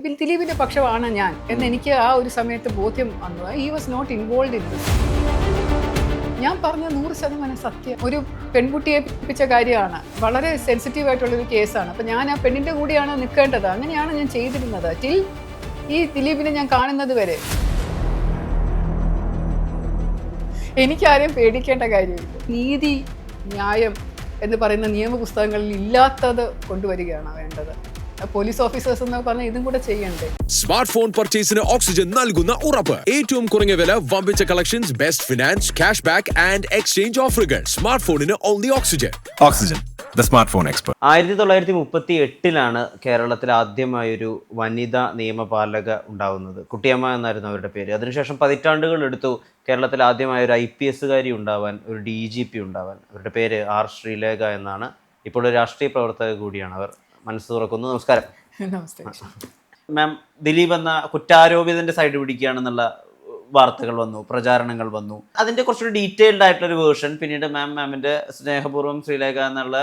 ദിലീപിന്റെ പക്ഷമാണ് ഞാൻ എന്ന് എനിക്ക് ആ ഒരു സമയത്ത് ബോധ്യം വന്നു. He was not involve in this. ഞാൻ പറഞ്ഞ 100% സത്യം. ഒരു പെൺകുട്ടിയെ പിടിപ്പിച്ച കാര്യമാണ്, വളരെ സെൻസിറ്റീവ് ആയിട്ടുള്ളൊരു കേസാണ്. അപ്പം ഞാൻ ആ പെണ്ണിന്റെ കൂടെയാണ് നിൽക്കേണ്ടത്. അങ്ങനെയാണ് ഞാൻ ചെയ്തിരുന്നത് ടിൽ ഈ ദിലീപിനെ ഞാൻ കാണുന്നത് വരെ. എനിക്കാരെയും പേടിക്കേണ്ട കാര്യമില്ല. നീതി, ന്യായം എന്ന് പറയുന്ന നിയമപുസ്തകങ്ങളിൽ ഇല്ലാത്തത് കൊണ്ടുവരികയാണ് വേണ്ടത്. പോലീസ് ഓഫീസേഴ്സ് എന്ന് പറഞ്ഞാൽ ഇതും കൂടെ ചെയ്യണ്ടേ. സ്മാർട്ട് ഫോൺ പർച്ചേസിന് ഓക്സിജൻ നൽകുന്ന ഉറപ്പ്. ഏറ്റവും കുറഞ്ഞ വില, വമ്പിച്ച collections, best finance, cash back and exchange ഓഫറുകൾ. സ്മാർട്ട് ഫോണിന് only oxygen. Oxygen, the smart phone expert. 1938 കേരളത്തിൽ ആദ്യമായൊരു വനിതാ നിയമപാലക ഉണ്ടാവുന്നത്. കുട്ടിയമ്മ എന്നായിരുന്നു അവരുടെ പേര്. അതിനുശേഷം പതിറ്റാണ്ടുകൾ എടുത്തു കേരളത്തിൽ ആദ്യമായ ഒരു IPS ഉണ്ടാവാൻ, ഒരു DGP ഉണ്ടാവാൻ. അവരുടെ പേര് R. ശ്രീലേഖ എന്നാണ്. ഇപ്പോൾ ഒരു രാഷ്ട്രീയ പ്രവർത്തക കൂടിയാണ് അവർ. മനസ്സ് തുറക്കുന്നു. നമസ്കാരം. നമസ്തേ മാം. ദിലീപ് എന്ന കുറ്റാരോപിതന്റെ സൈഡ് പിടിക്കുകയാണെന്നുള്ള വാർത്തകൾ വന്നു, പ്രചാരണങ്ങൾ വന്നു. അതിന്റെ കുറച്ചുകൂടി ഡീറ്റെയിൽഡ് ആയിട്ടുള്ളൊരു വേർഷൻ പിന്നീട് മാമിന്റെ സ്നേഹപൂർവ്വം ശ്രീലേഖ എന്നുള്ള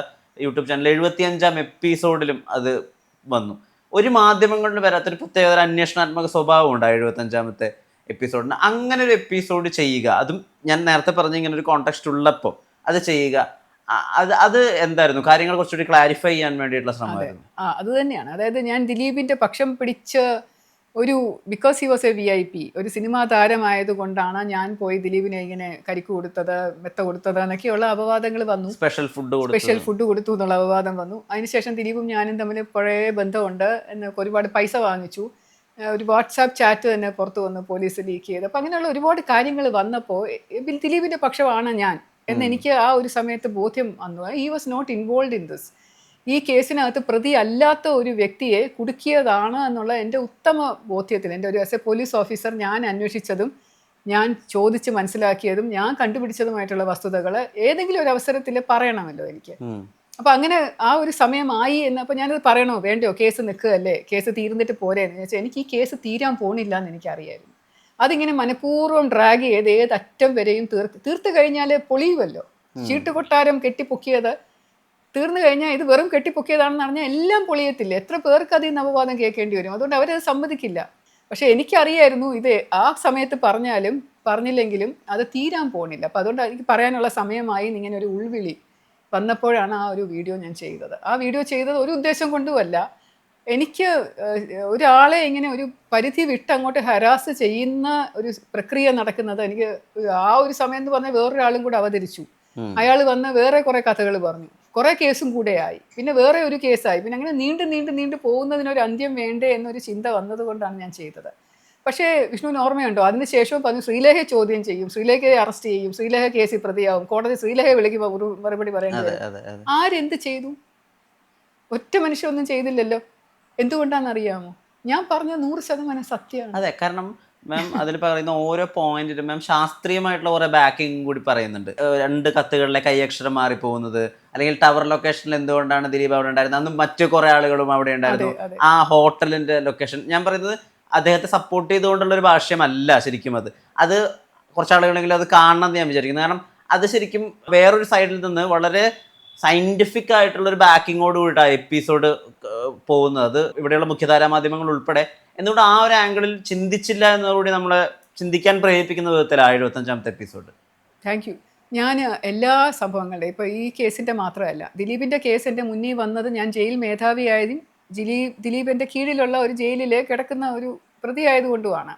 യൂട്യൂബ് ചാനൽ 75ാം എപ്പിസോഡിലും അത് വന്നു. ഒരു മാധ്യമങ്ങളിൽ വരാത്തൊരു പ്രത്യേകത, ഒരു അന്വേഷണാത്മക സ്വഭാവം ഉണ്ട് 75ാമത്തെ എപ്പിസോഡിന്. അങ്ങനെ ഒരു എപ്പിസോഡ് ചെയ്യുക, അതും ഞാൻ നേരത്തെ പറഞ്ഞ ഇങ്ങനെ ഒരു കോണ്ടെക്സ്റ്റ് ഉള്ളപ്പോൾ അത് ചെയ്യുക, അത് എന്തായിരുന്നു? കാര്യങ്ങൾ കുറച്ചുകൂടി ക്ലാരിഫൈ ചെയ്യാൻ വേണ്ടിയിട്ടുള്ള ശ്രമമായിരുന്നു. അത് തന്നെയാണ്. അതായത് ഞാൻ ദിലീപിന്റെ പക്ഷം പിടിച്ച ഒരു, because he was A VIP, ഒരു സിനിമാ താരമായതുകൊണ്ടാണ് ഞാൻ പോയി ദിലീപിനെ ഇങ്ങനെ കരിക്ക് കൊടുത്തത്, മെത്ത കൊടുത്തത് എന്നൊക്കെയുള്ള അപവാദങ്ങൾ വന്നു. സ്പെഷ്യൽ ഫുഡ് കൊടുത്തു എന്നുള്ള അപവാദം വന്നു. അതിനുശേഷം ദിലീപും ഞാനും തമ്മിൽ പഴയ ബന്ധമുണ്ട് എന്ന് ഒരുപാട് പൈസ വാങ്ങിച്ചു. ഒരു വാട്സാപ്പ് ചാറ്റ് തന്നെ പുറത്തു വന്ന് പോലീസ് ലീക്ക് ചെയ്ത്. അപ്പം അങ്ങനെയുള്ള ഒരുപാട് കാര്യങ്ങൾ വന്നപ്പോൾ ദിലീപിന്റെ പക്ഷമാണ് ഞാൻ എന്ന് എനിക്ക് ആ ഒരു സമയത്ത് ബോധ്യം വന്നു. He was not involve in this. ഈ കേസിനകത്ത് പ്രതി അല്ലാത്ത ഒരു വ്യക്തിയെ കുടുക്കിയതാണ് എന്നുള്ള എൻ്റെ ഉത്തമ ബോധ്യത്തിൽ, എൻ്റെ ഒരു ആസ് എ പോലീസ് ഓഫീസർ ഞാൻ അന്വേഷിച്ചതും ഞാൻ ചോദിച്ച് മനസ്സിലാക്കിയതും ഞാൻ കണ്ടുപിടിച്ചതുമായിട്ടുള്ള വസ്തുതകൾ ഏതെങ്കിലും ഒരു അവസരത്തിൽ പറയണമല്ലോ എനിക്ക്. അപ്പം അങ്ങനെ ആ ഒരു സമയമായി എന്ന്. അപ്പം ഞാനത് പറയണോ വേണ്ടയോ, കേസ് നിൽക്കുകയല്ലേ, കേസ് തീർന്നിട്ട് പോരെ എന്ന് വെച്ചാൽ എനിക്ക് ഈ കേസ് തീരാൻ പോണില്ല എന്ന് എനിക്കറിയായിരുന്നു. അതിങ്ങനെ മനഃപൂർവ്വം ഡ്രാഗ് ചെയ്ത് ഏതറ്റം വരെയും തീർത്ത് കഴിഞ്ഞാൽ പൊളിയുമല്ലോ. ചീട്ടുകൊട്ടാരം കെട്ടിപ്പൊക്കിയത് തീർന്നു കഴിഞ്ഞാൽ ഇത് വെറും കെട്ടിപ്പൊക്കിയതാണെന്ന് പറഞ്ഞാൽ എല്ലാം പൊളിയത്തില്ല. എത്ര പേർക്ക് അതിൽ നിന്ന് അപവാദം കേൾക്കേണ്ടി വരും. അതുകൊണ്ട് അവരത് സമ്മതിക്കില്ല. പക്ഷെ എനിക്കറിയായിരുന്നു ഇത് ആ സമയത്ത് പറഞ്ഞാലും പറഞ്ഞില്ലെങ്കിലും അത് തീരാൻ പോണില്ല. അപ്പം അതുകൊണ്ട് എനിക്ക് പറയാനുള്ള സമയമായി ഇങ്ങനെ ഒരു ഉൾവിളി വന്നപ്പോഴാണ് ആ ഒരു വീഡിയോ ഞാൻ ചെയ്തത്. ആ വീഡിയോ ചെയ്തത് ഒരു ഉദ്ദേശം കൊണ്ടുമല്ല. എനിക്ക് ഒരാളെ ഇങ്ങനെ ഒരു പരിധി വിട്ട് അങ്ങോട്ട് ഹരാസ് ചെയ്യുന്ന ഒരു പ്രക്രിയ നടക്കുന്നത് എനിക്ക് ആ ഒരു സമയം എന്ന് പറഞ്ഞാൽ വേറൊരാളും കൂടെ അവതരിച്ചു. അയാൾ വന്ന് വേറെ കുറെ കഥകൾ പറഞ്ഞു, കുറെ കേസും കൂടെ ആയി, പിന്നെ വേറെ ഒരു കേസായി, പിന്നെ അങ്ങനെ നീണ്ടു പോകുന്നതിനൊരു അന്ത്യം വേണ്ടേ എന്നൊരു ചിന്ത വന്നത് കൊണ്ടാണ് ഞാൻ ചെയ്തത്. പക്ഷേ വിഷ്ണുവിന് ഓർമ്മയുണ്ടോ, അതിനുശേഷവും പറഞ്ഞു ശ്രീലേഖയെ ചോദ്യം ചെയ്യും, ശ്രീലേഖയെ അറസ്റ്റ് ചെയ്യും, ശ്രീലേഖ കേസിൽ പ്രതിയാവും, കോടതി ശ്രീലേഖയെ വിളിക്കുമ്പോൾ മറുപടി പറയേണ്ടത്. ആരെന്ത് ചെയ്തു? ഒറ്റ മനുഷ്യൊന്നും ചെയ്തില്ലല്ലോ. എന്തുകൊണ്ടാണെന്നറിയാമോ? ഞാൻ പറഞ്ഞ 100% സത്യമാണ്. അതെ, കാരണം മാം അതിൽ പറയുന്ന ഓരോ പോയിന്റിലും മാം ശാസ്ത്രീയമായിട്ടുള്ള കുറെ ബാക്കിംഗ് കൂടി പറയുന്നുണ്ട്. 2 കത്തുകളിലെ കൈയക്ഷരം മാറിപ്പോകുന്നത്, അല്ലെങ്കിൽ ടവർ ലൊക്കേഷനിൽ എന്തുകൊണ്ടാണ് ദിലീപ് അവിടെ ഉണ്ടായിരുന്നത്, അന്ന് മറ്റു കുറെ ആളുകളും അവിടെ ഉണ്ടായിരുന്നു. ആ ഹോട്ടലിന്റെ ലൊക്കേഷൻ, ഞാൻ പറയുന്നത് അദ്ദേഹത്തെ സപ്പോർട്ട് ചെയ്തുകൊണ്ടുള്ള ഒരു ഭാഷ്യമല്ല ശരിക്കും. അത് കുറച്ചാളുകളെങ്കിലും അത് കാണണം എന്ന് ഞാൻ വിചാരിക്കുന്നു. കാരണം അത് ശരിക്കും വേറൊരു സൈഡിൽ നിന്ന് വളരെ സയന്റിഫിക് ആയിട്ടുള്ള ഒരു ബാക്കിങ്ങോട് കൂടിയിട്ടാണ് എപ്പിസോഡ് പോകുന്നത്. ഇവിടെയുള്ള മുഖ്യധാരാ മാധ്യമങ്ങൾ ഉൾപ്പെടെ എന്തുകൊണ്ട് ആ ഒരു ആംഗിളിൽ ചിന്തിച്ചില്ല എന്നതുകൂടി നമ്മളെ ചിന്തിക്കാൻ പ്രേരിപ്പിക്കുന്ന വിധത്തിലാണ് 75ാമത്തെ എപ്പിസോഡ്. Thank you. ഞാൻ എല്ലാ സംഭവങ്ങളുടെയും, ഇപ്പോൾ ഈ കേസിൻ്റെ മാത്രമല്ല, ദിലീപിൻ്റെ കേസ് എൻ്റെ മുന്നിൽ വന്നത് ഞാൻ ജയിൽ മേധാവിയായതും ദിലീപിൻ്റെ കീഴിലുള്ള ഒരു ജയിലിൽ കിടക്കുന്ന ഒരു പ്രതിയായതുകൊണ്ടുമാണ്.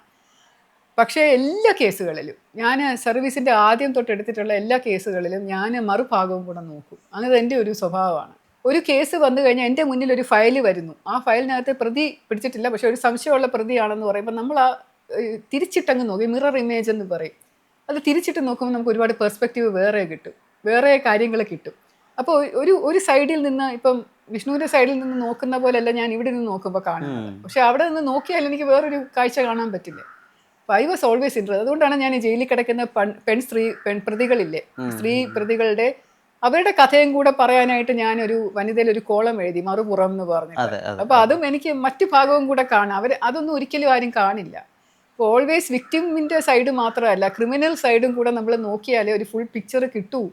പക്ഷേ എല്ലാ കേസുകളിലും ഞാൻ സർവീസിൻ്റെ ആദ്യം തൊട്ട് എടുത്തിട്ടുള്ള എല്ലാ കേസുകളിലും ഞാൻ മറുഭാഗവും കൂടെ നോക്കും. അങ്ങനെ എൻ്റെ ഒരു സ്വഭാവമാണ്. ഒരു കേസ് വന്നു കഴിഞ്ഞാൽ എൻ്റെ മുന്നിൽ ഒരു ഫയൽ വരുന്നു, ആ ഫയലിനകത്ത് പ്രതി പിടിച്ചിട്ടില്ല, പക്ഷെ ഒരു സംശയമുള്ള പ്രതിയാണെന്ന് പറയുമ്പോൾ നമ്മൾ ആ തിരിച്ചിട്ടങ്ങ് നോക്കി, മിറർ ഇമേജ് എന്ന് പറയും, അത് തിരിച്ചിട്ട് നോക്കുമ്പോൾ നമുക്ക് ഒരുപാട് പെർസ്പെക്റ്റീവ് വേറെ കിട്ടും, വേറെ കാര്യങ്ങൾ കിട്ടും. അപ്പോൾ ഒരു സൈഡിൽ നിന്ന്, ഇപ്പം വിഷ്ണുവിൻ്റെ സൈഡിൽ നിന്ന് നോക്കുന്ന പോലെയല്ല ഞാൻ ഇവിടെ നിന്ന് നോക്കുമ്പോൾ കാണുന്നത്. പക്ഷെ അവിടെ നിന്ന് നോക്കിയാൽ എനിക്ക് വേറൊരു കാഴ്ച കാണാൻ പറ്റില്ല. I was always interest. അതുകൊണ്ടാണ് ഞാൻ ഈ ജയിലിൽ കിടക്കുന്ന പെൺപ്രതികളില്ലേ, സ്ത്രീ പ്രതികളുടെ അവരുടെ കഥയും കൂടെ പറയാനായിട്ട് ഞാനൊരു വനിതയിൽ ഒരു കോളം എഴുതി, മറുപുറം എന്ന് പറഞ്ഞു. അപ്പൊ അതും എനിക്ക് മറ്റു ഭാഗവും കൂടെ കാണാം. അതൊന്നും ഒരിക്കലും ആരും കാണില്ല. അപ്പോൾ ഓൾവേസ് വിക്ടിമിന്റെ സൈഡ് മാത്രമല്ല, ക്രിമിനൽ സൈഡും കൂടെ നമ്മൾ നോക്കിയാലേ ഒരു ഫുൾ പിക്ചർ കിട്ടൂ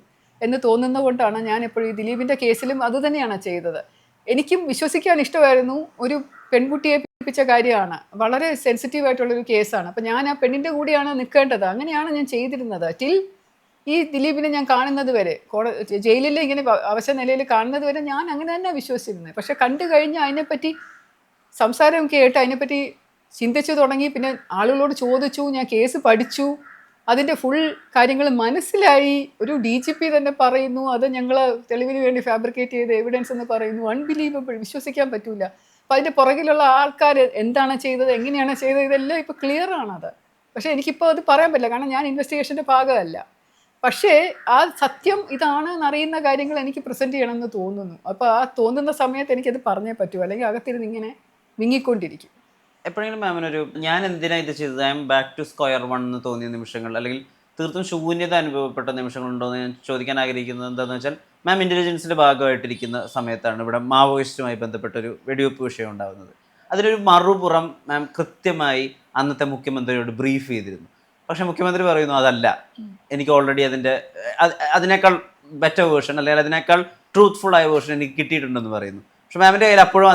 എന്ന് തോന്നുന്നത് കൊണ്ടാണ് ഞാൻ എപ്പോഴും ഈ ദിലീപിന്റെ കേസിലും അത് തന്നെയാണ് ചെയ്തത്. എനിക്കും വിശ്വസിക്കാൻ ഇഷ്ടമായിരുന്നു ഒരു പെൺകുട്ടിയെ പ്പിച്ച കാര്യമാണ്, വളരെ സെൻസിറ്റീവ് ആയിട്ടുള്ളൊരു കേസാണ്. അപ്പം ഞാൻ ആ പെണ്ണിൻ്റെ കൂടെയാണ് നിൽക്കേണ്ടത്. അങ്ങനെയാണ് ഞാൻ ചെയ്തിരുന്നത്. ഈ ദിലീപിനെ ഞാൻ കാണുന്നത് വരെ, ജയിലിൽ ഇങ്ങനെ അവശ നിലയിൽ കാണുന്നത് വരെ ഞാൻ അങ്ങനെ തന്നെ വിശ്വസിച്ചിരുന്നത്. പക്ഷെ കണ്ടു കഴിഞ്ഞ് അതിനെപ്പറ്റി സംസാരം കേട്ട് അതിനെപ്പറ്റി ചിന്തിച്ചു തുടങ്ങി. പിന്നെ ആളുകളോട് ചോദിച്ചു, ഞാൻ കേസ് പഠിച്ചു, അതിൻ്റെ ഫുൾ കാര്യങ്ങൾ മനസ്സിലായി. ഒരു DGP തന്നെ പറയുന്നു അത് ഞങ്ങൾ തെളിവിന് വേണ്ടി ഫാബ്രിക്കേറ്റ് ചെയ്ത എവിഡൻസ് എന്ന് പറയുന്നു. അൺബിലീവബിൾ, വിശ്വസിക്കാൻ പറ്റൂല. അപ്പം അതിൻ്റെ പുറകിലുള്ള ആൾക്കാർ എന്താണ് ചെയ്തത്, എങ്ങനെയാണ് ചെയ്തത്, ഇതെല്ലാം ഇപ്പോൾ ക്ലിയർ ആണത്. പക്ഷേ എനിക്കിപ്പോൾ അത് പറയാൻ പറ്റില്ല, കാരണം ഞാൻ ഇൻവെസ്റ്റിഗേഷൻ്റെ ഭാഗമല്ല. പക്ഷേ ആ സത്യം ഇതാണ് എന്നറിയുന്ന കാര്യങ്ങൾ എനിക്ക് പ്രസൻറ്റ് ചെയ്യണമെന്ന് തോന്നുന്നു. അപ്പോൾ ആ തോന്നുന്ന സമയത്ത് എനിക്കത് പറഞ്ഞേ പറ്റൂ, അല്ലെങ്കിൽ അകത്തിരുന്ന് ഇങ്ങനെ വിങ്ങിക്കൊണ്ടിരിക്കും. എപ്പോഴെങ്കിലും മാമിനൊരു ഞാൻ എന്തിനാ ഇത് ചെയ്തത്, I am back to square one എന്ന് തോന്നിയ നിമിഷങ്ങൾ, അല്ലെങ്കിൽ തീർത്തും ശൂന്യത അനുഭവപ്പെട്ട നിമിഷങ്ങളുണ്ടോ എന്ന് ഞാൻ ചോദിക്കാൻ ആഗ്രഹിക്കുന്നത് എന്താണെന്ന് വെച്ചാൽ, മാം ഇൻ്റലിജൻസിൻ്റെ ഭാഗമായിട്ടിരിക്കുന്ന സമയത്താണ് ഇവിടെ മാവോയിസ്റ്റുമായി ബന്ധപ്പെട്ടൊരു വെടിവെപ്പ് വിഷയം ഉണ്ടാകുന്നത്. അതിലൊരു മറുപുറം മാം കൃത്യമായി അന്നത്തെ മുഖ്യമന്ത്രിയോട് ബ്രീഫ് ചെയ്തിരുന്നു. പക്ഷെ മുഖ്യമന്ത്രി പറയുന്നു അതല്ല, എനിക്ക് ഓൾറെഡി അതിനേക്കാൾ ബെറ്റർ വേർഷൻ, അല്ലെങ്കിൽ അതിനേക്കാൾ ട്രൂത്ത്ഫുൾ ആയ വേർഷൻ എനിക്ക് കിട്ടിയിട്ടുണ്ടെന്ന് പറയുന്നു. പക്ഷെ മാമിൻ്റെ കയ്യിൽ അപ്പോഴും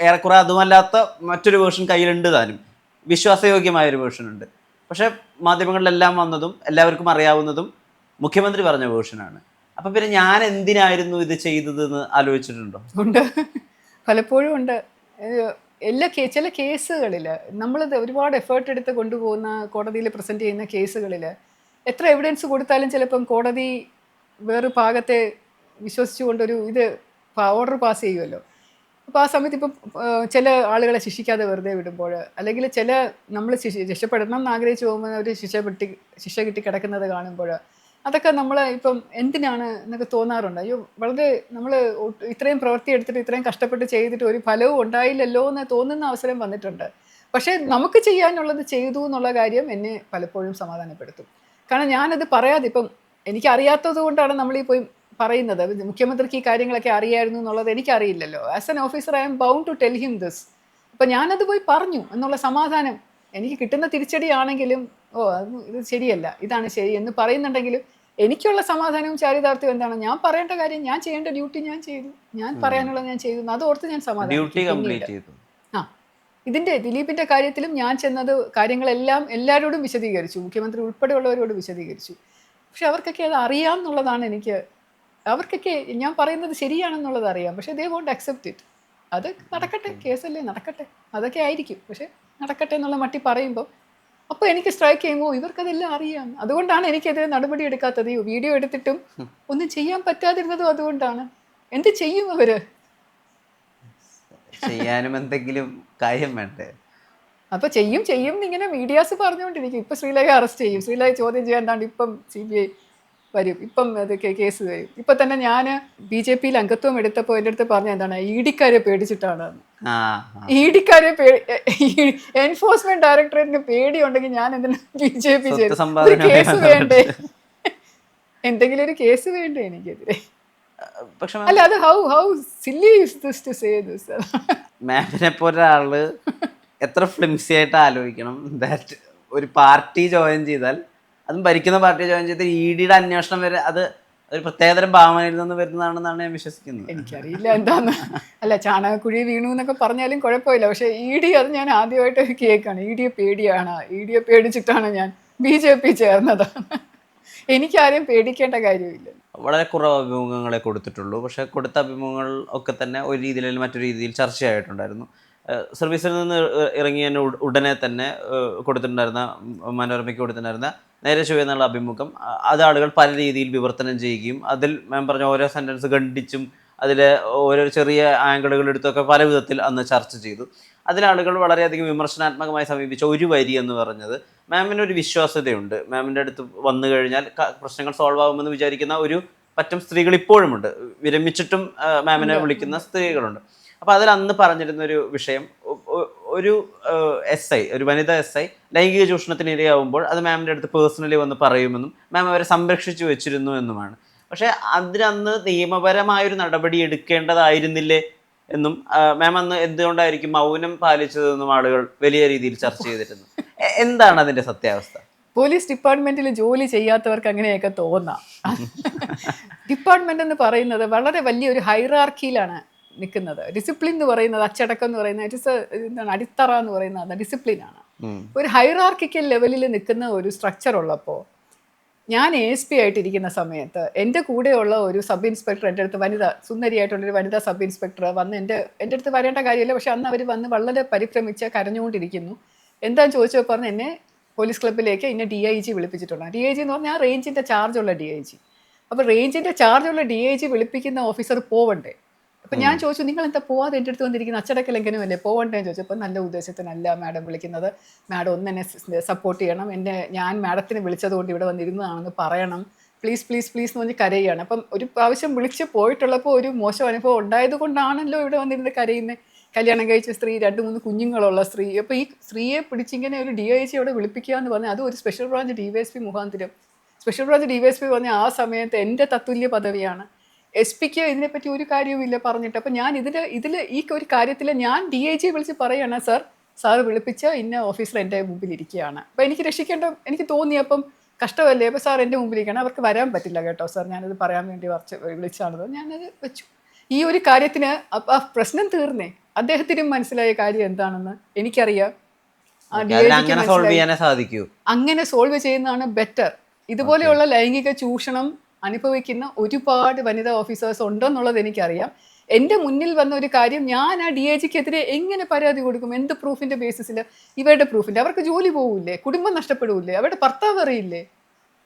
ഏറെക്കുറെ അതുമല്ലാത്ത മറ്റൊരു വേർഷൻ കയ്യിലുണ്ട് താനും, വിശ്വാസയോഗ്യമായൊരു വേർഷൻ ഉണ്ട്. പക്ഷേ മാധ്യമങ്ങളിലെല്ലാം വന്നതും എല്ലാവർക്കും അറിയാവുന്നതും മുഖ്യമന്ത്രി പറഞ്ഞ വേർഷനാണ്. അപ്പം പിന്നെ ഞാൻ എന്തിനായിരുന്നു ഇത് ചെയ്തതെന്ന് ആലോചിച്ചിട്ടുണ്ടോ? ഉണ്ട്, പലപ്പോഴും ഉണ്ട്. ചില കേസുകളിൽ നമ്മൾ ഒരുപാട് എഫേർട്ട് എടുത്ത് കൊണ്ടുപോകുന്ന, കോടതിയിൽ പ്രസൻറ്റ് ചെയ്യുന്ന കേസുകളിൽ എത്ര എവിഡൻസ് കൊടുത്താലും ചിലപ്പം കോടതി വേറൊരു ഭാഗത്തെ വിശ്വസിച്ചുകൊണ്ടൊരു ഓർഡർ പാസ് ചെയ്യുമല്ലോ. അപ്പോൾ ആ സമയത്ത് ഇപ്പം ചില ആളുകളെ ശിക്ഷിക്കാതെ വെറുതെ വിടുമ്പോൾ, അല്ലെങ്കിൽ നമ്മൾ രക്ഷപ്പെടണം എന്ന് ആഗ്രഹിച്ച് പോകുമ്പോൾ ഒരു ശിക്ഷ കിട്ടി കിടക്കുന്നത് കാണുമ്പോൾ, അതൊക്കെ നമ്മൾ ഇപ്പം എന്തിനാണ് എന്നൊക്കെ തോന്നാറുണ്ട്. അയ്യോ, വളരെ നമ്മൾ ഇത്രയും പ്രവൃത്തി എടുത്തിട്ട് ഇത്രയും കഷ്ടപ്പെട്ട് ചെയ്തിട്ട് ഒരു ഫലവും ഉണ്ടായില്ലല്ലോ എന്ന് തോന്നുന്ന അവസരം വന്നിട്ടുണ്ട്. പക്ഷേ നമുക്ക് ചെയ്യാനുള്ളത് ചെയ്തു എന്നുള്ള കാര്യം എന്നെ പലപ്പോഴും സമാധാനപ്പെടുത്തും. കാരണം ഞാനത് പറയാതെ, ഇപ്പം എനിക്കറിയാത്തത് കൊണ്ടാണ് നമ്മളീ പോയി പറയുന്നത്. മുഖ്യമന്ത്രിക്ക് ഈ കാര്യങ്ങളൊക്കെ അറിയായിരുന്നു എന്നുള്ളത് എനിക്കറിയില്ലല്ലോ. As an officer I am bound to tell him this. അപ്പം ഞാനത് പോയി പറഞ്ഞു എന്നുള്ള സമാധാനം എനിക്ക് കിട്ടുന്ന തിരിച്ചടിയാണെങ്കിലും, ഇത് ശരിയല്ല, ഇതാണ് ശരി എന്ന് പറയുന്നുണ്ടെങ്കിലും എനിക്കുള്ള സമാധാനവും ചാരിതാർത്ഥ്യവും എന്താണ്, ഞാൻ പറയേണ്ട കാര്യം, ഞാൻ ചെയ്യേണ്ട ഡ്യൂട്ടി ഞാൻ ചെയ്തു, ഞാൻ പറയാനുള്ളത് ഞാൻ ചെയ്തു, അത് ഓർത്ത് ഞാൻ സമാധാനം. ഇതിൻ്റെ ദിലീപിൻ്റെ കാര്യത്തിലും ഞാൻ ചെന്നത് കാര്യങ്ങളെല്ലാം എല്ലാവരോടും വിശദീകരിച്ചു, മുഖ്യമന്ത്രി ഉൾപ്പെടെയുള്ളവരോട് വിശദീകരിച്ചു. പക്ഷെ അവർക്കൊക്കെ അത് അറിയാം എന്നുള്ളതാണ് അവർക്കൊക്കെ ഞാൻ പറയുന്നത് ശരിയാണെന്നുള്ളത് അറിയാം. പക്ഷെ ദേ വോണ്ട് അക്സെപ്റ്റ് ഇറ്റ്. അത് നടക്കട്ടെ, കേസല്ലേ, നടക്കട്ടെ, അതൊക്കെ ആയിരിക്കും, പക്ഷെ നടക്കട്ടെ എന്നുള്ള മട്ടി പറയുമ്പോൾ അപ്പോൾ എനിക്ക് സ്ട്രൈക്ക് ചെയ്യുമ്പോൾ ഇവർക്കതെല്ലാം അറിയാം. അതുകൊണ്ടാണ് എനിക്കെതിരെ നടപടി എടുക്കാത്തത്. വീഡിയോ എടുത്തിട്ടും ഒന്നും ചെയ്യാൻ പറ്റാതിരുന്നതും അതുകൊണ്ടാണ്. എന്ത് ചെയ്യും അവര്? ചെയ്യാനും എന്തെങ്കിലും കാര്യം വേണ്ടേ? അപ്പോൾ ചെയ്യും ഇങ്ങനെ മീഡിയാസ് പറഞ്ഞുകൊണ്ടിരിക്കും. ഇപ്പം ശ്രീലേഖ അറസ്റ്റ് ചെയ്യും, ശ്രീലേഖ ചോദ്യം ചെയ്യാണ്ടാണ്ട് ഇപ്പം CBI വരും, ഇപ്പം അത് കേസ് വരും. ഇപ്പം തന്നെ ഞാൻ BJP അംഗത്വം എടുത്തപ്പോൾ എൻ്റെ അടുത്ത് പറഞ്ഞ എന്താണ്, ED-ക്കാരെ പേടിച്ചിട്ടാണ്. ED-ക്കാരെ എൻഫോഴ്സ്മെന്റ് ഡയറക്ടറേറ്റിന് പേടിയുണ്ടെങ്കിൽ ഞാൻ എന്തിനാ BJP ചേരും? കേസ് വേണ്ടേ, എന്തെങ്കിലും ഒരു കേസ് വേണ്ടേ എനിക്കെതിരെ? അല്ല, അത് how silly is this to say this. മാമിനെ പോലെ ഒരാള് എത്ര ഫ്ലിംസി ആയിട്ട് ആലോചിക്കണം. ദാറ്റ് ഒരു പാർട്ടി ജോയിൻ ചെയ്താൽ, അതും ഭരിക്കുന്ന പാർട്ടി ജോയിൻ ചെയ്താൽ ED-യുടെ അന്വേഷണം വരെ അത് ഒരു പ്രത്യേകതരം ഭാവനയിൽ നിന്ന് വരുന്നതാണെന്നാണ് ഞാൻ വിശ്വസിക്കുന്നത്. എനിക്കറിയില്ല എന്താന്ന്. അല്ല, ചാണകക്കുഴി വീണു എന്നൊക്കെ പറഞ്ഞാലും കുഴപ്പമില്ല. പക്ഷേ ED, അത് ഞാൻ ആദ്യമായിട്ട് കേൾക്കാണ്. ED-യെ പേടിയാണ്, ED-യെ പേടിച്ചിട്ടാണ് ഞാൻ BJP ചേർന്നതാണ്. എനിക്കാരെയും പേടിക്കേണ്ട കാര്യമില്ല. വളരെ കുറവ് അഭിമുഖങ്ങളെ കൊടുത്തിട്ടുള്ളൂ. പക്ഷെ കൊടുത്ത അഭിമുഖങ്ങൾ ഒക്കെ തന്നെ ഒരു രീതിയിൽ മറ്റൊരു രീതിയിൽ ചർച്ചയായിട്ടുണ്ടായിരുന്നു. സർവീസിൽ നിന്ന് ഇറങ്ങിയ ഉടനെ തന്നെ കൊടുത്തിട്ടുണ്ടായിരുന്ന, മനോരമയ്ക്ക് കൊടുത്തിട്ടുണ്ടായിരുന്ന നേരെ ചൊവ്വേ എന്നുള്ള അഭിമുഖം, അത് ആളുകൾ പല രീതിയിൽ വിവർത്തനം ചെയ്യുകയും അതിൽ മാം പറഞ്ഞ ഓരോ സെൻറ്റൻസ് ഖണ്ഡിച്ചും അതിലെ ഓരോ ചെറിയ ആംഗിളുകൾ എടുത്തൊക്കെ പല വിധത്തിൽ അന്ന് ചർച്ച ചെയ്തു. അതിലാളുകൾ വളരെയധികം വിമർശനാത്മകമായി സമീപിച്ച ഒരു വരി എന്ന് പറഞ്ഞത്, മാമിനൊരു വിശ്വാസ്യതയുണ്ട്, മാമിൻ്റെ അടുത്ത് വന്നു കഴിഞ്ഞാൽ പ്രശ്നങ്ങൾ സോൾവ് ആകുമെന്ന് വിചാരിക്കുന്ന ഒരു പറ്റം സ്ത്രീകൾ ഇപ്പോഴുമുണ്ട്, വിരമിച്ചിട്ടും മാമിനെ വിളിക്കുന്ന സ്ത്രീകളുണ്ട്. അപ്പോൾ അതിൽ അന്ന് പറഞ്ഞിരുന്നൊരു വിഷയം, ഒരു SI, ഒരു വനിതാ SI ലൈംഗിക ചൂഷണത്തിന് ഇരയാവുമ്പോൾ അത് മാമിൻ്റെ അടുത്ത് പേഴ്സണലി വന്ന് പറയുമെന്നും മാം അവരെ സംരക്ഷിച്ചു വെച്ചിരുന്നു എന്നുമാണ്. പക്ഷേ അതിനന്ന് നിയമപരമായൊരു നടപടി എടുക്കേണ്ടതായിരുന്നില്ലേ എന്നും മാം അന്ന് എന്തുകൊണ്ടായിരിക്കും മൗനം പാലിച്ചതെന്നും ആളുകൾ വലിയ രീതിയിൽ ചർച്ച ചെയ്തിരുന്നു. എന്താണ് അതിൻ്റെ സത്യാവസ്ഥ? പോലീസ് ഡിപ്പാർട്ട്മെന്റിൽ ജോലി ചെയ്യാത്തവർക്ക് അങ്ങനെയൊക്കെ തോന്നാം. ഡിപ്പാർട്ട്മെന്റ് എന്ന് പറയുന്നത് വളരെ വലിയൊരു ഹൈറാർക്കിയിലാണ് നിൽക്കുന്നത്. ഡിസിപ്ലിൻ എന്ന് പറയുന്നത്, അച്ചടക്കം എന്ന് പറയുന്നത്, ഇറ്റ് ഇസ് എന്താണ് അടിത്തറ എന്ന് പറയുന്നത്, അത് ഡിസിപ്ലിനാണ്. ഒരു ഹൈറാർക്കിക്കൽ ലെവലിൽ നിൽക്കുന്ന ഒരു സ്ട്രക്ചർ ഉള്ളപ്പോൾ, ഞാൻ ASP ആയിട്ടിരിക്കുന്ന സമയത്ത് എൻ്റെ കൂടെയുള്ള ഒരു സബ് ഇൻസ്പെക്ടർ, എൻ്റെ അടുത്ത് വനിത, സുന്ദരിയായിട്ടുള്ളൊരു വനിതാ സബ് ഇൻസ്പെക്ടർ വന്ന് എൻ്റെ അടുത്ത് വരേണ്ട കാര്യമില്ല, പക്ഷെ അന്ന് അവർ വന്ന് വളരെ പരിഭ്രമിച്ച് കരഞ്ഞുകൊണ്ടിരിക്കുന്നു. എന്താണെന്ന് ചോദിച്ചപ്പോൾ പറഞ്ഞ് എന്നെ പോലീസ് ക്ലബ്ബിലേക്ക് ഇന്നെ DIG വിളിപ്പിച്ചിട്ടുണ്ട്. DIG എന്ന് പറഞ്ഞാൽ റേഞ്ചിൻ്റെ ചാർജുള്ള DIG. അപ്പോൾ റേഞ്ചിൻ്റെ ചാർജുള്ള DIG വിളിപ്പിക്കുന്ന ഓഫീസർ പോവണ്ടേ? അപ്പം ഞാൻ ചോദിച്ചു, നിങ്ങൾ എന്താ പോവാതെ എൻ്റെ അടുത്ത് വന്നിരിക്കുന്ന, അച്ചടക്ക ലംഘനമല്ലേ, പോവണ്ടേ എന്ന് ചോദിച്ചപ്പോൾ, നല്ല ഉദ്ദേശത്തിനല്ല മാഡം വിളിക്കുന്നത്, മാഡം ഒന്ന് എന്നെ സപ്പോർട്ട് ചെയ്യണം, ഞാൻ മാഡത്തിന് വിളിച്ചതുകൊണ്ട് ഇവിടെ വന്നിരുന്നതാണെന്ന് പറയണം, പ്ലീസ് പ്ലീസ് പ്ലീസ് എന്ന് പറഞ്ഞ് കരയുകയാണ്. അപ്പം ഒരു പ്രാവശ്യം വിളിച്ച് പോയിട്ടുള്ളപ്പോൾ ഒരു മോശം അനുഭവം ഉണ്ടായത് കൊണ്ടാണല്ലോ ഇവിടെ വന്നിരുന്ന് കരയുന്നത്. കല്യാണം കഴിച്ച സ്ത്രീ, 2-3 കുഞ്ഞുങ്ങളുള്ള സ്ത്രീ. അപ്പോൾ ഈ സ്ത്രീയെ പിടിച്ചിങ്ങനെ ഒരു DIG അവിടെ വിളിപ്പിക്കുക എന്ന് പറഞ്ഞാൽ, അതും ഒരു സ്പെഷ്യൽ ബ്രാഞ്ച് DYSP മുഖാന്തരം. സ്പെഷ്യൽ ബ്രാഞ്ച് DYSP പറഞ്ഞാൽ ആ സമയത്ത് എൻ്റെ തത്തുല്യ പദവിയാണ്. SP-ക്ക് ഇതിനെപ്പറ്റി ഒരു കാര്യവുമില്ല പറഞ്ഞിട്ട്. അപ്പം ഞാൻ ഇതിൽ ഈ ഒരു കാര്യത്തിൽ ഞാൻ DIG വിളിച്ച് പറയുകയാണ്, സാർ വിളിപ്പിച്ച ഇന്ന ഓഫീസർ എൻ്റെ മുമ്പിൽ ഇരിക്കുകയാണ്. അപ്പം എനിക്ക് തോന്നി, അപ്പം കഷ്ടമല്ലേ, അപ്പോൾ സാർ എൻ്റെ മുമ്പിലിരിക്കുകയാണ്, അവർക്ക് വരാൻ പറ്റില്ല കേട്ടോ സാർ, ഞാനത് പറയാൻ വേണ്ടി വിളിച്ചാണത്, ഞാനത് വെച്ചു. ഈ ഒരു കാര്യത്തിന് ആ പ്രശ്നം തീർന്നേ. അദ്ദേഹത്തിനും മനസ്സിലായ കാര്യം എന്താണെന്ന് എനിക്കറിയാം. അങ്ങനെ സോൾവ് ചെയ്യുന്നതാണ് ബെറ്റർ. ഇതുപോലെയുള്ള ലൈംഗിക ചൂഷണം അനുഭവിക്കുന്ന ഒരുപാട് വനിതാ ഓഫീസേഴ്സ് ഉണ്ടെന്നുള്ളത് എനിക്കറിയാം. എൻ്റെ മുന്നിൽ വന്ന ഒരു കാര്യം, ഞാൻ ആ DIG-ക്കെതിരെ എങ്ങനെ പരാതി കൊടുക്കും? എന്ത് പ്രൂഫിൻ്റെ ബേസിസിൽ? ഇവരുടെ പ്രൂഫിൻ്റെ. അവർക്ക് ജോലി പോകില്ലേ? കുടുംബം നഷ്ടപ്പെടില്ലേ? അവരുടെ ഭർത്താവ് അറിയില്ലേ?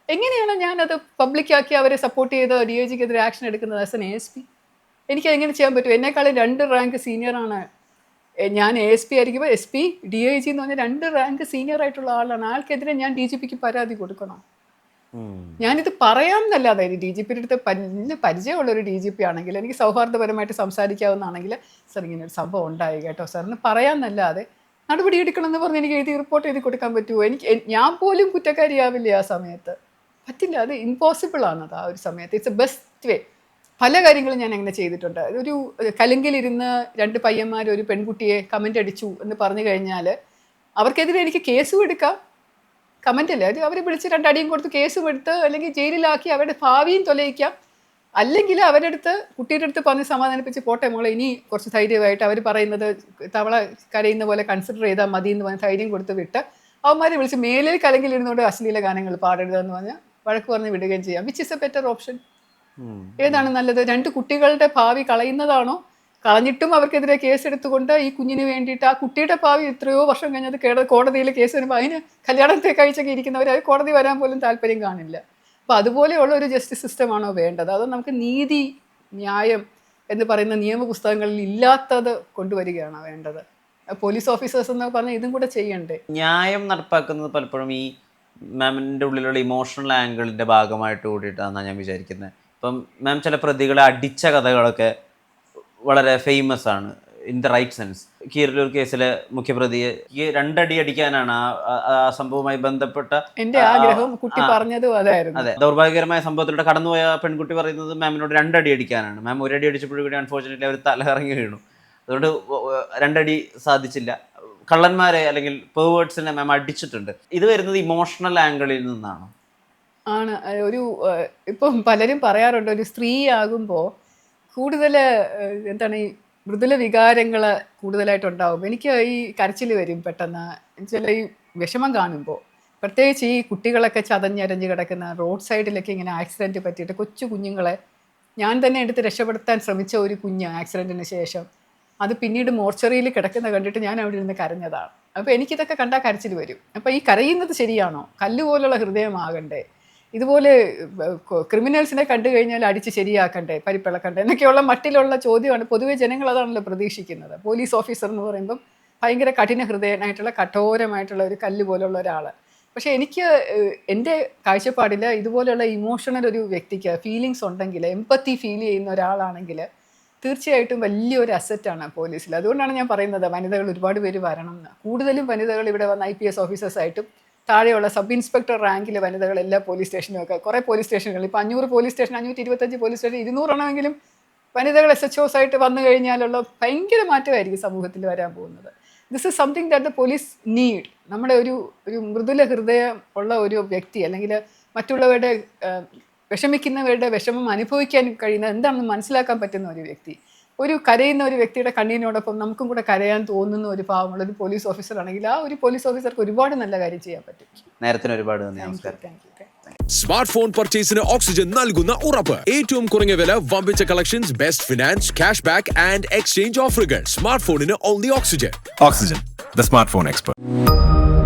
എങ്ങനെയാണ് ഞാനത് പബ്ലിക്കാക്കി അവരെ സപ്പോർട്ട് ചെയ്ത് DIG-ക്കെതിരെ ആക്ഷൻ എടുക്കുന്നത് ആസ് എൻ ASP? എനിക്കതെങ്ങനെ ചെയ്യാൻ പറ്റും? എന്നെക്കാളും 2 റാങ്ക് സീനിയറാണ് ഞാൻ. ASP ആയിരിക്കുമ്പോൾ SP, DIG എന്ന് പറഞ്ഞാൽ 2 റാങ്ക് സീനിയർ ആയിട്ടുള്ള ആളാണ്. ആൾക്കെതിരെ ഞാൻ DGPക്ക് പരാതി കൊടുക്കണം. ഞാനിത് പറയാം എന്നല്ലാതെ, DGPയുടെ അടുത്ത് പരിചയമുള്ള ഒരു DGP ആണെങ്കിൽ, എനിക്ക് സൗഹാർദ്ദപരമായിട്ട് സംസാരിക്കാവുന്നതാണെങ്കിൽ, സാർ ഇങ്ങനെ ഒരു സംഭവം ഉണ്ടായി കേട്ടോ സാറിന് പറയാമെന്നല്ലാതെ നടപടി എടുക്കണമെന്ന് പറഞ്ഞ് എനിക്ക് എഴുതി റിപ്പോർട്ട് ചെയ്ത് കൊടുക്കാൻ പറ്റുമോ? ഞാൻ പോലും കുറ്റക്കാരിയാവില്ല ആ സമയത്ത്. പറ്റില്ല, അത് ഇമ്പോസിബിൾ ആണത് ആ ഒരു സമയത്ത്. It's A best way. പല കാര്യങ്ങളും ഞാൻ അങ്ങനെ ചെയ്തിട്ടുണ്ട്. ഒരു കലുങ്കിലിരുന്ന് 2 പയ്യന്മാർ ഒരു പെൺകുട്ടിയെ കമൻ്റ് അടിച്ചു എന്ന് പറഞ്ഞു കഴിഞ്ഞാൽ, അവർക്കെതിരെ എനിക്ക് കേസും എടുക്കാം. കമൻ്റല്ലേ, അത് അവരെ വിളിച്ച് 2 അടിയും കൊടുത്ത് കേസും എടുത്ത്, അല്ലെങ്കിൽ ജയിലിലാക്കി അവരുടെ ഭാവിയും തൊലയിക്കാം. അല്ലെങ്കിൽ അവരുടെ അടുത്ത്, കുട്ടിയുടെ അടുത്ത് പറഞ്ഞ് സമാധാനിപ്പിച്ച്, പോട്ടെ മോളെ, ഇനി കുറച്ച് ധൈര്യമായിട്ട് അവർ പറയുന്നത് തവള കരയുന്ന പോലെ കൺസിഡർ ചെയ്താൽ മതി എന്ന് പറഞ്ഞ് ധൈര്യം കൊടുത്ത് വിട്ട്, അവന്മാരെ വിളിച്ച് മേലിൽ കലങ്കിലിരുന്നുകൊണ്ട് അശ്ലീല ഗാനങ്ങൾ പാടരുതെന്ന് പറഞ്ഞ് വഴക്ക് പറഞ്ഞ് വിടുകയും ചെയ്യാം. Which is A better option? ഏതാണ് നല്ലത്? 2 കുട്ടികളുടെ ഭാവി കളയുന്നതാണോ? കളഞ്ഞിട്ടും അവർക്കെതിരെ കേസെടുത്തുകൊണ്ട് ഈ കുഞ്ഞിന് വേണ്ടിയിട്ട്, ആ കുട്ടിയുടെ ഭാവി എത്രയോ വർഷം കഴിഞ്ഞത് കോടതിയിൽ കേസ് വരുമ്പോൾ അതിന് കല്യാണത്തെ കഴിച്ചൊക്കെ ഇരിക്കുന്നവർ അത് കോടതി വരാൻ പോലും താല്പര്യം കാണില്ല. അപ്പോൾ അതുപോലെയുള്ള ഒരു ജസ്റ്റിസ് സിസ്റ്റമാണോ വേണ്ടത്? അതോ നമുക്ക് നീതി, ന്യായം എന്ന് പറയുന്ന നിയമപുസ്തകങ്ങളിൽ ഇല്ലാത്തത് കൊണ്ടുവരികയാണോ വേണ്ടത്? പോലീസ് ഓഫീസേഴ്സ് എന്ന് പറഞ്ഞാൽ ഇതും കൂടെ ചെയ്യണ്ടേ? ന്യായം നടപ്പാക്കുന്നത് പലപ്പോഴും ഈ മാമിൻ്റെ ഉള്ളിലുള്ള ഇമോഷണൽ ആംഗിളിൻ്റെ ഭാഗമായിട്ട് കൂടിയിട്ടാണെന്നാണ് ഞാൻ വിചാരിക്കുന്നത്. ഇപ്പം മാം ചില പ്രതികളെ അടിച്ച കഥകളൊക്കെ വളരെ ഫേമസ് ആണ് ഇൻ ദ റൈറ്റ് സെൻസ്. കീരലൂർ കേസിലെ മുഖ്യപ്രതിയെ 2 അടി അടിക്കാനാണ് ആ സംഭവവുമായി ബന്ധപ്പെട്ട എന്റെ ആഗ്രഹം. കുട്ടി പറഞ്ഞതും അതായിരുന്നു. അതെ, ദൗർഭാഗ്യകരമായ സംഭവത്തിലൂടെ കടന്നുപോയ പെൺകുട്ടി പറയുന്നത് മാമിനോട് 2 അടി അടിക്കാനാണ്. മാം 1 അടി അടിച്ചപ്പോഴും കൂടി അൺഫോർച്ചുനേറ്റ്ലി അവർ തലകറങ്ങി വീണു. അതുകൊണ്ട് 2 അടി സാധിച്ചില്ല. കള്ളന്മാരെ അല്ലെങ്കിൽ പെർവേർട്സിനെ മാം അടിച്ചിട്ടുണ്ട്. ഇത് വരുന്നത് ഇമോഷണൽ ആംഗിളിൽ നിന്നാണ്. ആണ്. ഇപ്പം പലരും പറയാറുണ്ട്, ഒരു സ്ത്രീ ആകുമ്പോൾ കൂടുതൽ എന്താണ് ഈ മൃദുല വികാരങ്ങൾ കൂടുതലായിട്ടുണ്ടാവും. എനിക്ക് ഈ കരച്ചിൽ വരും പെട്ടെന്ന്, ചില ഈ വിഷമം കാണുമ്പോൾ. പ്രത്യേകിച്ച് ഈ കുട്ടികളൊക്കെ ചതഞ്ഞരഞ്ഞ് കിടക്കുന്ന റോഡ് സൈഡിലൊക്കെ ഇങ്ങനെ ആക്സിഡൻറ്റ് പറ്റിയിട്ട് കൊച്ചു കുഞ്ഞുങ്ങളെ ഞാൻ തന്നെ എടുത്ത് രക്ഷപ്പെടുത്താൻ ശ്രമിച്ച ഒരു കുഞ്ഞ് ആക്സിഡൻറ്റിന് ശേഷം അത് പിന്നീട് മോർച്ചറിയിൽ കിടക്കുന്ന കണ്ടിട്ട് ഞാൻ അവിടെ ഇരുന്ന് കരഞ്ഞതാണ്. അപ്പോൾ എനിക്കിതൊക്കെ കണ്ടാൽ കരച്ചിൽ വരും. അപ്പോൾ ഈ കരയുന്നത് ശരിയാണോ? കല്ലുപോലുള്ള ഹൃദയമാകണ്ടേ? ഇതുപോലെ ക്രിമിനൽസിനെ കണ്ടു കഴിഞ്ഞാൽ അടിച്ച് ശരിയാക്കണ്ടേ, പരിപ്പിളക്കണ്ടേ എന്നൊക്കെയുള്ള മട്ടിലുള്ള ചോദ്യമാണ്. പൊതുവെ ജനങ്ങൾ അതാണല്ലോ പ്രതീക്ഷിക്കുന്നത്. പോലീസ് ഓഫീസർ എന്ന് പറയുമ്പം ഭയങ്കര കഠിന ഹൃദയനായിട്ടുള്ള, കഠോരമായിട്ടുള്ള ഒരു കല്ല് പോലുള്ള ഒരാൾ. പക്ഷേ എനിക്ക് എൻ്റെ കാഴ്ചപ്പാടിൽ ഇതുപോലെയുള്ള ഇമോഷണൽ ഒരു വ്യക്തിക്ക് ഫീലിങ്സ് ഉണ്ടെങ്കിൽ, എമ്പത്തി ഫീൽ ചെയ്യുന്ന ഒരാളാണെങ്കിൽ തീർച്ചയായിട്ടും വലിയൊരു അസറ്റാണ് പോലീസിൽ. അതുകൊണ്ടാണ് ഞാൻ പറയുന്നത് വനിതകൾ ഒരുപാട് പേര് വരണം എന്ന്. കൂടുതലും വനിതകൾ ഇവിടെ വന്ന് IPS ഓഫീസേഴ്സായിട്ടും താഴെയുള്ള സബ് ഇൻസ്പെക്ടർ റാങ്കിൽ വനിതകൾ എല്ലാ പോലീസ് സ്റ്റേഷനുമൊക്കെ, കുറേ പോലീസ് സ്റ്റേഷനുകൾ, ഇപ്പോൾ 500 പോലീസ് സ്റ്റേഷൻ, 525 പോലീസ് സ്റ്റേഷൻ, 200 എണ്ണമെങ്കിലും വനിതകൾ SHOs ആയിട്ട് വന്നു കഴിഞ്ഞാലുള്ള ഭയങ്കര മാറ്റമായിരിക്കും സമൂഹത്തിൽ വരാൻ പോകുന്നത്. This is something that the police need. നമ്മുടെ ഒരു മൃദുല ഹൃദയം ഉള്ള ഒരു വ്യക്തി, അല്ലെങ്കിൽ മറ്റുള്ളവരുടെ വിഷമിക്കുന്നവരുടെ വിഷമം അനുഭവിക്കാൻ കഴിയുന്ന എന്താണെന്ന് മനസ്സിലാക്കാൻ പറ്റുന്ന ഒരു വ്യക്തി. ഒരു കരയുന്ന ഒരു വ്യക്തിയുടെ കണ്ണീനോടൊപ്പം നമുക്കും കൂടെ കരയാൻ തോന്നുന്ന ഒരു പാവമുള്ള ഒരു പോലീസ് ഓഫീസർ ആണെങ്കിൽ ആ ഒരു പോലീസ് ഓഫീസർക്ക് ഒരുപാട് നല്ല കാര്യം ചെയ്യാൻ പറ്റും. നേരത്തിന് ഒരുപാട് നന്ദി. നമസ്കാരം. Thank you. സ്മാർട്ട് ഫോൺ പർച്ചേസിന് ഓക്സിജൻ നൽകുന്ന ഉറപ്പ്. ഏറ്റവും കുറഞ്ഞ വില, വമ്പിച്ച collections, best finance, cash back and exchange ഓഫറുകൾ. സ്മാർട്ട് ഫോണിന് only Oxygen. Oxygen, the smartphone expert.